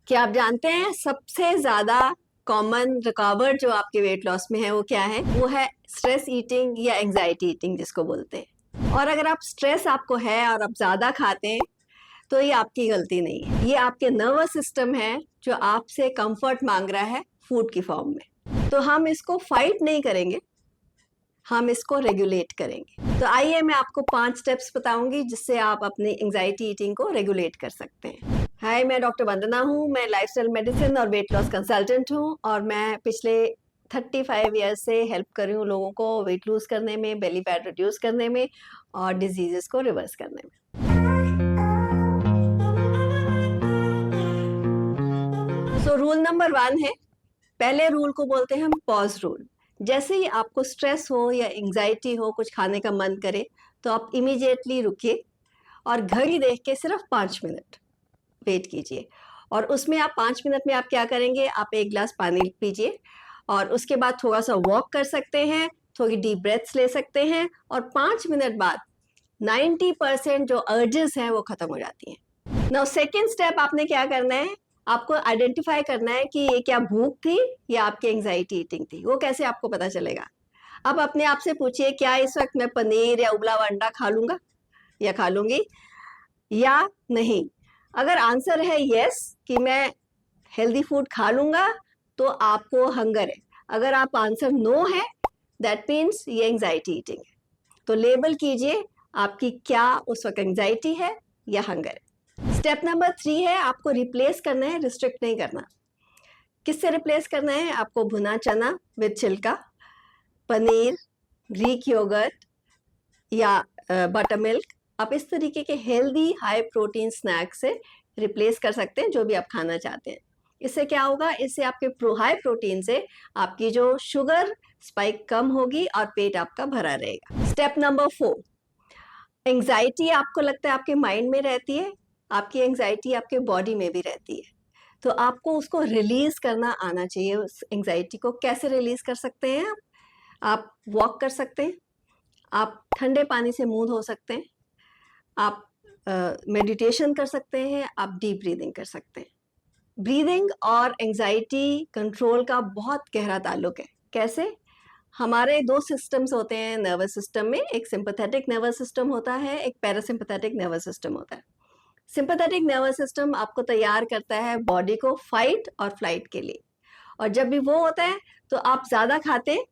क्या आप जानते हैं सबसे ज्यादा कॉमन रुकावट जो आपके वेट लॉस में है वो क्या है? वो है स्ट्रेस ईटिंग या एंजाइटी ईटिंग जिसको बोलते हैं। और अगर आप स्ट्रेस आपको है और आप ज्यादा खाते हैं तो ये आपकी गलती नहीं है, ये आपके नर्वस सिस्टम है जो आपसे कंफर्ट मांग रहा है फूड की फॉर्म में। तो हम इसको फाइट नहीं करेंगे, हम इसको रेगुलेट करेंगे। तो आइए मैं आपको 5 स्टेप्स बताऊंगी जिससे आप अपनी एंजाइटी ईटिंग को रेगुलेट कर सकते हैं। हाय, मैं डॉक्टर वंदना हूँ। मैं लाइफस्टाइल मेडिसिन और वेट लॉस कंसल्टेंट हूँ और मैं पिछले 35 ईयर्स से हेल्प कर रही हूँ लोगों को वेट लूज करने में, बेली फैट रिड्यूस करने में और डिजीजेस को रिवर्स करने में। सो रूल नंबर 1 है, पहले रूल को बोलते हैं हम पॉज रूल। जैसे ही आपको स्ट्रेस हो या एंजाइटी हो, कुछ खाने का मन करे, तो आप इमीडिएटली रुकिए और घड़ी देख के सिर्फ 5 मिनट वेट कीजिए। और उसमें आप 5 मिनट में आप क्या करेंगे, आप 1 गिलास पानी पीजिए और उसके बाद थोड़ा सा वॉक कर सकते हैं, थोड़ी डीप ब्रेथ्स ले सकते हैं और 5 मिनट बाद 90% जो अर्जेस हैं वो खत्म हो जाती हैं। नाउ सेकेंड स्टेप आपने क्या करना है, आपको आइडेंटिफाई करना है कि ये क्या भूख थी या आपकी एंजाइटी ईटिंग थी। वो कैसे आपको पता चलेगा? अब अपने आप से पूछिए, क्या इस वक्त मैं पनीर या उबला हुआ अंडा खा लूंगा या खा लूंगी या नहीं? अगर आंसर है यस कि मैं हेल्दी फूड खा लूंगा तो आपको हंगर है। अगर आप आंसर नो है, दैट मीन्स ये एंजाइटी ईटिंग है। तो लेबल कीजिए आपकी क्या उस वक्त एंजाइटी है या हंगर है। स्टेप नंबर 3 है, आपको रिप्लेस करना है, रिस्ट्रिक्ट नहीं करना। किससे रिप्लेस करना है? आपको भुना चना विद छिलका, पनीर, ग्रीक योगर्ट या बटर मिल्क, आप इस तरीके के हेल्दी हाई प्रोटीन स्नैक से रिप्लेस कर सकते हैं जो भी आप खाना चाहते हैं। इससे क्या होगा, इससे आपके हाई प्रोटीन से आपकी जो शुगर स्पाइक कम होगी और पेट आपका भरा रहेगा। स्टेप नंबर 4, एंजाइटी आपको लगता है आपके माइंड में रहती है, आपकी एंजाइटी आपके बॉडी में भी रहती है, तो आपको उसको रिलीज करना आना चाहिए। उस एंजाइटी को कैसे रिलीज कर सकते हैं? आप वॉक कर सकते हैं, आप ठंडे पानी से मुंह धो सकते हैं, आप मेडिटेशन कर सकते हैं, आप डीप ब्रीदिंग कर सकते हैं। ब्रीदिंग और एंजाइटी कंट्रोल का बहुत गहरा ताल्लुक है। कैसे? हमारे 2 सिस्टम्स होते हैं नर्वस सिस्टम में, एक सिंपैथेटिक नर्वस सिस्टम होता है, एक पैरासिम्पैथेटिक नर्वस सिस्टम होता है। सिंपैथेटिक नर्वस सिस्टम आपको तैयार करता है बॉडी को फाइट और फ्लाइट के लिए, और जब भी वो होता है तो आप ज्यादा खाते हैं,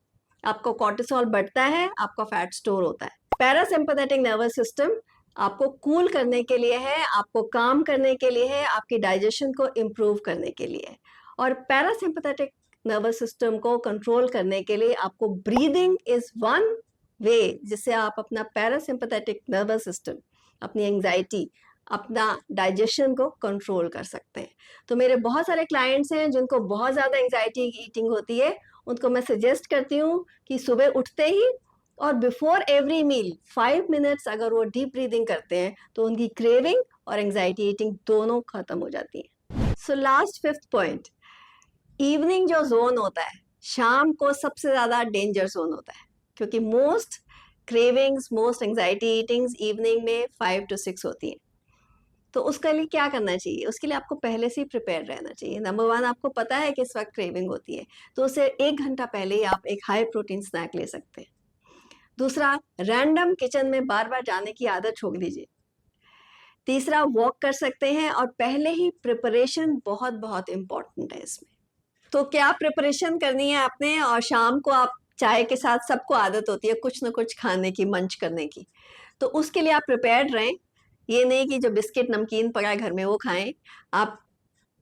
आपको कॉर्टिसोल बढ़ता है, आपका फैट स्टोर होता है। पैरासिम्पैथेटिक नर्वस सिस्टम आपको कूल करने के लिए है, आपको काम करने के लिए है, आपकी डाइजेशन को इम्प्रूव करने के लिए है। और पैरासिम्पैथेटिक नर्वस सिस्टम को कंट्रोल करने के लिए आपको ब्रीदिंग इज वन वे जिससे आप अपना पैरासिम्पैथेटिक नर्वस सिस्टम, अपनी एंजाइटी, अपना डाइजेशन को कंट्रोल कर सकते हैं। तो मेरे बहुत सारे क्लाइंट्स हैं जिनको बहुत ज़्यादा एंजाइटी ईटिंग होती है, उनको मैं सजेस्ट करती हूँ कि सुबह उठते ही और बिफोर एवरी मील 5 मिनट्स अगर वो डीप ब्रीदिंग करते हैं तो उनकी क्रेविंग और एंजाइटी ईटिंग दोनों खत्म हो जाती है। So last 5th point, evening जो जोन होता है, शाम को सबसे ज़्यादा डेंजर जोन होता है, क्योंकि most cravings, most anxiety eatings evening में 5 to 6 होती हैं। तो उसके लिए क्या करना चाहिए? उसके लिए आपको पहले से ही प्रिपेयर रहना चाहिए। नंबर 1, आपको पता है कि इस वक्त क्रेविंग होती है, तो उससे 1 घंटा पहले ही आप एक हाई प्रोटीन स्नैक ले सकते हैं। दूसरा, रैंडम किचन में बार बार जाने की आदत छोड़ दीजिए। तीसरा, वॉक कर सकते हैं और पहले ही प्रिपरेशन बहुत बहुत इंपॉर्टेंट है इसमें। तो क्या प्रिपरेशन करनी है आपने, और शाम को आप चाय के साथ, सबको आदत होती है कुछ ना कुछ खाने की, मंच करने की, तो उसके लिए आप प्रिपेयर्ड रहें। ये नहीं कि जो बिस्किट नमकीन पड़ा है घर में वो खाएं। आप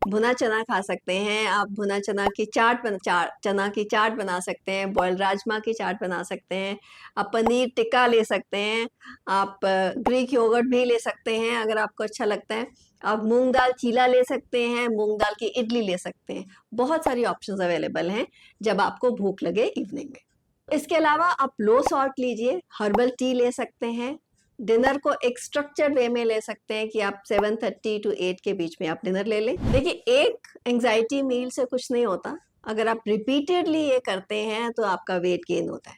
भुना चना खा सकते हैं, आप भुना चना की चना की चाट बना सकते हैं, बॉइल्ड राजमा की चाट बना सकते हैं, आप पनीर टिक्का ले सकते हैं, आप ग्रीक योगर्ट भी ले सकते हैं अगर आपको अच्छा लगता है, आप मूंग दाल चीला ले सकते हैं, मूंग दाल की इडली ले सकते हैं। बहुत सारी ऑप्शंस अवेलेबल हैं जब आपको भूख लगे इवनिंग में। इसके अलावा आप लो सॉल्ट लीजिए, हर्बल टी ले सकते हैं, डिनर को एक स्ट्रक्चर्ड वे में ले सकते हैं कि आप 7:30 to 8 के बीच में आप डिनर ले लें। देखिए, एक एंजाइटी मील से कुछ नहीं होता, अगर आप रिपीटेडली ये करते हैं तो आपका वेट गेन होता है।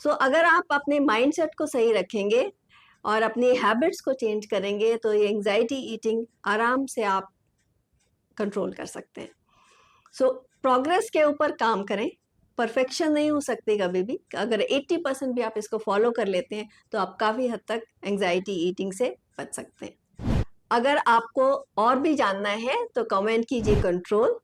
सो अगर आप अपने माइंडसेट को सही रखेंगे और अपनी हैबिट्स को चेंज करेंगे तो ये एंजाइटी ईटिंग आराम से आप कंट्रोल कर सकते हैं। सो प्रोग्रेस के ऊपर काम करें, परफेक्शन नहीं हो सकती कभी भी। अगर 80% भी आप इसको फॉलो कर लेते हैं तो आप काफ़ी हद तक एंजाइटी ईटिंग से बच सकते हैं। अगर आपको और भी जानना है तो कमेंट कीजिए कंट्रोल,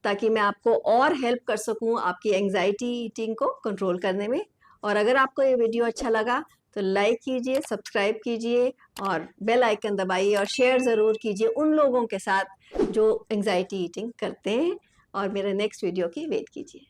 ताकि मैं आपको और हेल्प कर सकूं आपकी एंजाइटी ईटिंग को कंट्रोल करने में। और अगर आपको ये वीडियो अच्छा लगा तो लाइक कीजिए, सब्सक्राइब कीजिए और बेल आइकन दबाइए और शेयर ज़रूर कीजिए उन लोगों के साथ जो एंजाइटी ईटिंग करते हैं। और मेरे नेक्स्ट वीडियो की वेट कीजिए।